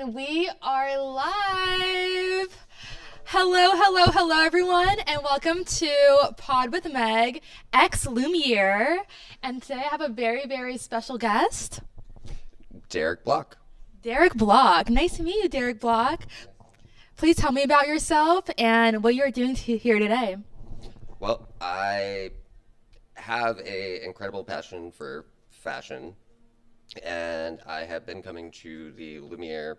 And we are live. Hello, everyone, and welcome to Pod with Meg, ex Lumiere. And today I have a very, very special guest, Derek Block. Derek Block. Nice to meet you, Derek Block. Please tell me about yourself and what you're doing here today. Well, I have a incredible passion for fashion, and I have been coming to the Lumiere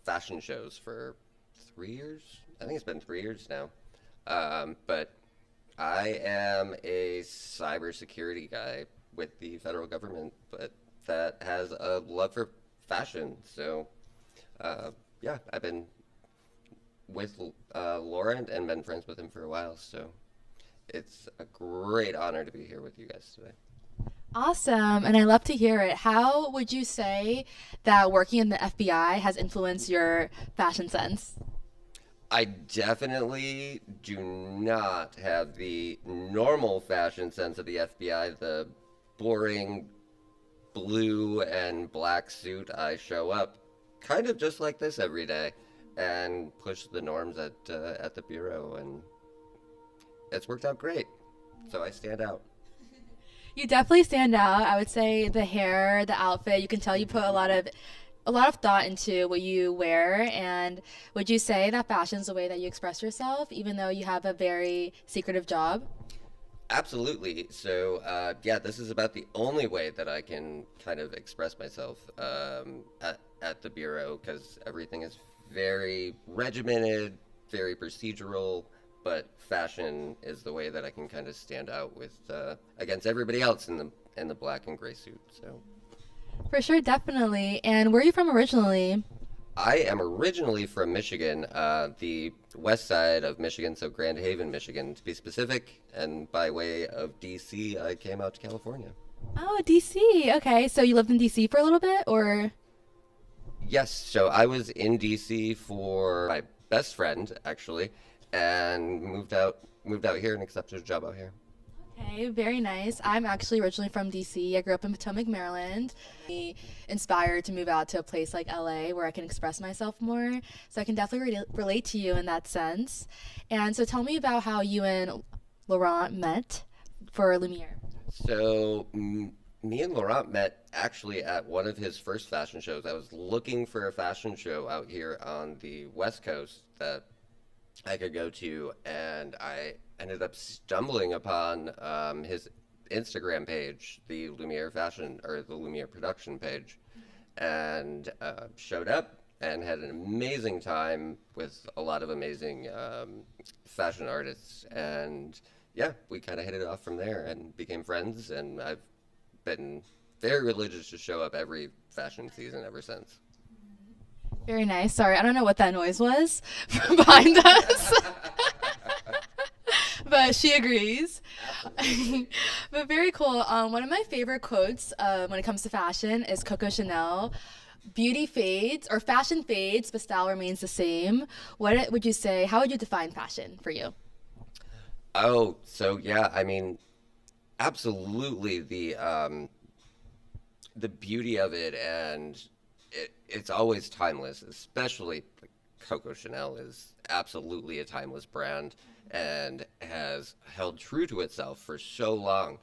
fashion shows for 3 years. I think it's been 3 years now. But I am a cybersecurity guy with the federal government, but that has a love for fashion. So, yeah, I've been with Laurent and been friends with him for a while. So it's a great honor to be here with you guys today. Awesome, and I love to hear it. How would you say that working in the FBI has influenced your fashion sense? I definitely do not have the normal fashion sense of the FBI, the boring blue and black suit. I show up kind of just like this every day and push the norms at the bureau, and it's worked out great. So I stand out. You definitely stand out. I would say the hair, the outfit, you can tell you put a lot of thought into what you wear. And would you say that fashion is the way that you express yourself, even though you have a very secretive job? Absolutely. So, yeah, this is about the only way that I can kind of express myself at the bureau, because everything is very regimented, very procedural, but fashion is the way that I can kind of stand out with against everybody else in the black and gray suit. So, For sure, definitely. And where are you from originally? I am originally from Michigan, the west side of Michigan, so Grand Haven, Michigan, to be specific. And by way of DC, I came out to California. Oh, DC. Okay, so you lived in DC for a little bit, or? Yes, so I was in DC for my best friend, actually, and moved out here and accepted a job out here. Okay, very nice. I'm actually originally from DC. I grew up in Potomac, Maryland. Inspired to move out to a place like LA where I can express myself more. So I can definitely relate to you in that sense. And so tell me about how you and Laurent met for Lumiere. So me and Laurent met actually at one of his first fashion shows. I was looking for a fashion show out here on the West Coast that I could go to, and I ended up stumbling upon his Instagram page, the Lumiere Fashion or the Lumiere Production page, and showed up and had an amazing time with a lot of amazing fashion artists. And yeah, we kind of hit it off from there and became friends. And I've been very religious to show up every fashion season ever since. Very nice. Sorry, I don't know what that noise was from behind us. But she agrees. But very cool. One of my favorite quotes when it comes to fashion is Coco Chanel. Beauty fades or fashion fades, but style remains the same. What would you say? How would you define fashion for you? Oh, so yeah, I mean, absolutely the beauty of it, and it's always timeless, especially like Coco Chanel is absolutely a timeless brand and has held true to itself for so long.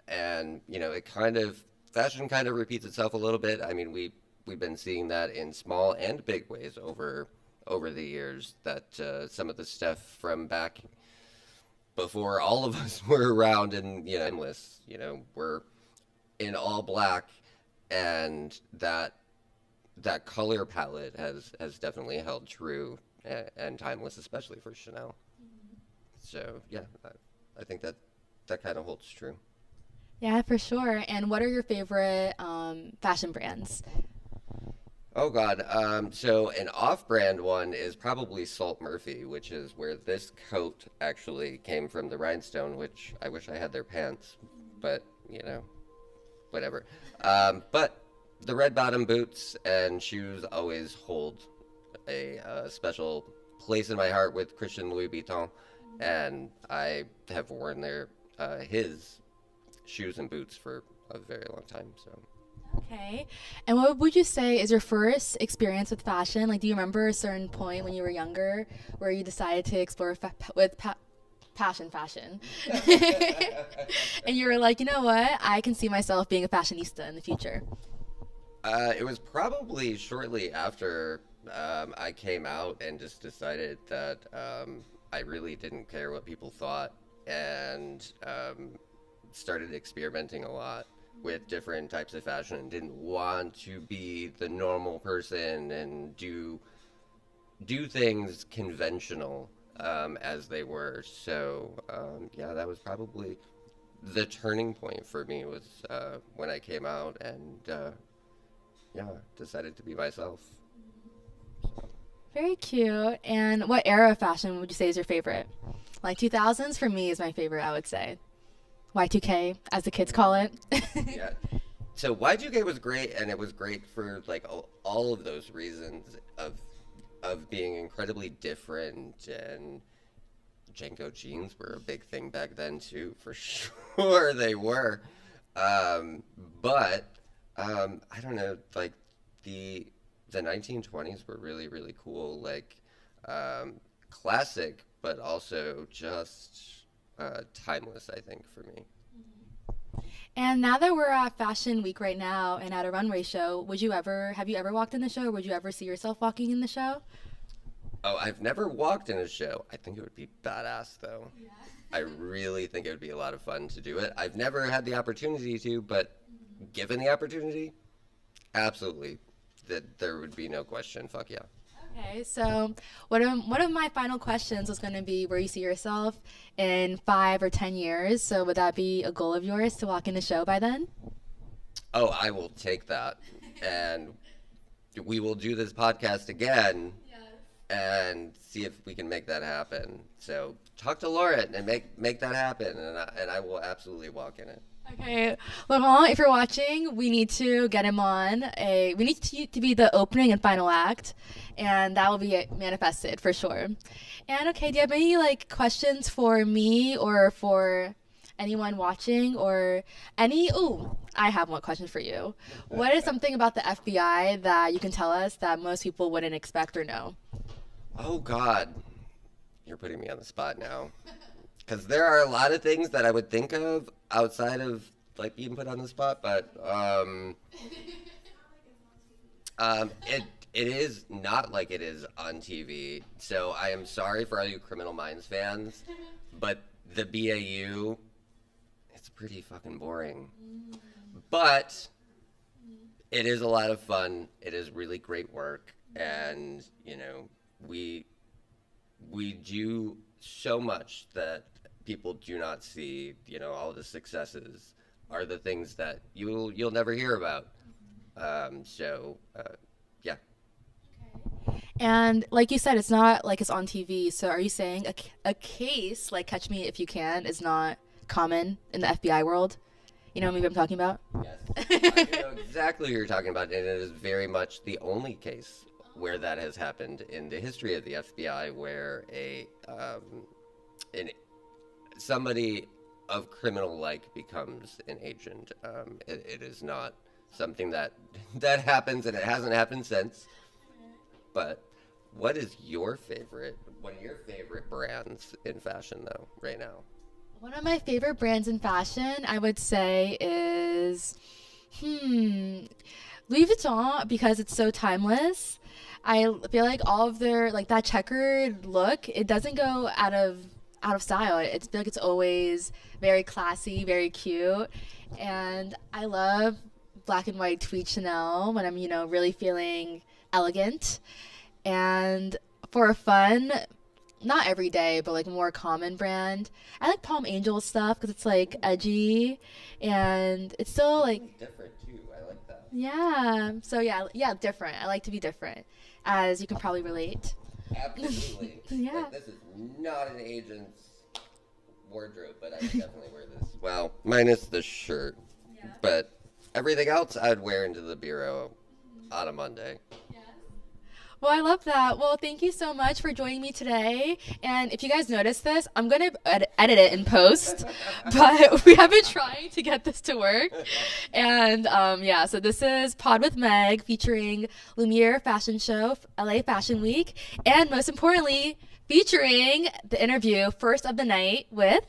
And, it kind of, fashion kind of repeats itself a little bit. I mean, we've been seeing that in small and big ways over the years, that some of the stuff from back before all of us were around and, timeless, we're in all black, and that color palette has definitely held true and timeless, especially for Chanel. So yeah, I think that kind of holds true. Yeah, for sure. And what are your favorite fashion brands? Oh God, so an off-brand one is probably Salt Murphy, which is where this coat actually came from, the rhinestone, which I wish I had their pants, but whatever. But the red bottom boots and shoes always hold a special place in my heart with Christian Louis Vuitton, and I have worn his shoes and boots for a very long time. So Okay. And what would you say is your first experience with fashion? Like, do you remember a certain point when you were younger where you decided to explore passion fashion? And you were like, you know what? I can see myself being a fashionista in the future. It was probably shortly after I came out and just decided that I really didn't care what people thought and started experimenting a lot with different types of fashion and didn't want to be the normal person and do things conventional as they were. So yeah, that was probably the turning point for me was when I came out and yeah, decided to be myself. Very cute. And what era of fashion would you say is your favorite? Like 2000s for me is my favorite, I would say. Y2K, as the kids call it. Yeah. So Y2K was great, and it was great for like all of those reasons of being incredibly different, and Janko jeans were a big thing back then too, for sure they were. But I don't know, like the the 1920s were really really cool, like classic, but also just timeless. I think for me. And now that we're at Fashion Week right now and at a runway show, have you ever walked in the show or would you ever see yourself walking in the show? Oh, I've never walked in a show. I think it would be badass though. I really think it would be a lot of fun to do it. I've never had the opportunity to, but given the opportunity, absolutely. That there would be no question. Fuck yeah. Okay, so one of my final questions was going to be where you see yourself in 5 or 10 years. So would that be a goal of yours to walk in the show by then? Oh, I will take that. And we will do this podcast again and see if we can make that happen. So talk to Lauren and make that happen, and I will absolutely walk in it. Okay, Laurent, if you're watching, we need to get him on. We need to be the opening and final act, and that will be manifested for sure. And okay, do you have any like questions for me or for anyone watching or any? Ooh, I have one question for you. What is something about the FBI that you can tell us that most people wouldn't expect or know? Oh God, you're putting me on the spot now. Because there are a lot of things that I would think of outside of like being put on the spot, but it is not like it is on TV. So I am sorry for all you Criminal Minds fans, but the BAU, it's pretty fucking boring. But it is a lot of fun. It is really great work, and you know we do so much that people do not see. You know, all the successes are the things that you'll never hear about. Yeah. And like you said, it's not like it's on TV. So are you saying a case like Catch Me If You Can is not common in the FBI world? You know what movie I'm talking about? Yes. I know exactly what you're talking about, and it is very much the only case where that has happened in the history of the FBI, where somebody of criminal like becomes an agent. It is not something that happens, and it hasn't happened since. But what is your favorite? What are your favorite brands in fashion, though, right now? One of my favorite brands in fashion, I would say, is Louis Vuitton because it's so timeless. I feel like all of their like that checkered look, it doesn't go out of style. It's feel like it's always very classy, very cute, and I love black and white tweed Chanel when I'm really feeling elegant. And for a fun, not every day, but like more common brand, I like Palm Angel stuff because it's like edgy and it's still like It's different too. I like that. yeah. So yeah, different. I like to be different, as you can probably relate. Absolutely. Yeah. Like, this is not an agent's wardrobe, but I would definitely wear this. Well, minus the shirt. Yeah. But everything else I'd wear into the bureau on a Monday. Well, I love that. Well, thank you so much for joining me today. And if you guys notice this, I'm going to edit it in post, but we have been trying to get this to work. And yeah, so this is Pod with Meg featuring Lumiere Fashion Show, LA Fashion Week, and most importantly, featuring the interview first of the night with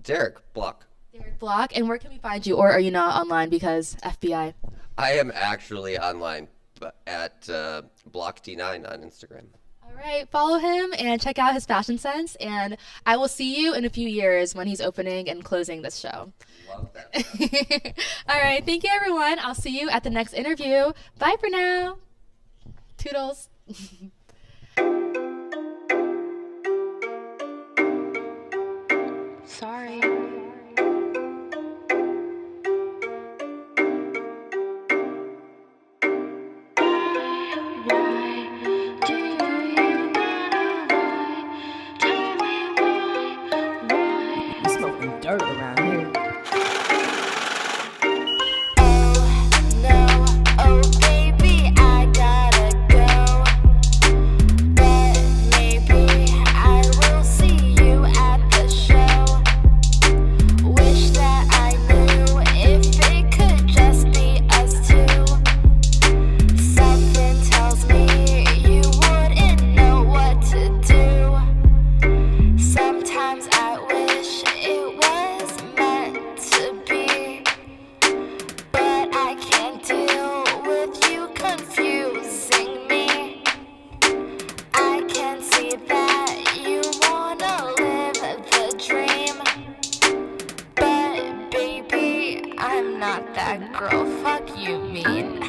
Derek Block. Derek Block. And where can we find you? Or are you not online because FBI? I am actually online at Block D9 on Instagram. All right, follow him and check out his fashion sense. And I will see you in a few years when he's opening and closing this show. Love that. All right, thank you, everyone. I'll see you at the next interview. Bye for now. Toodles. Sorry. Smoking dirt around here. I'm not that girl, fuck you mean.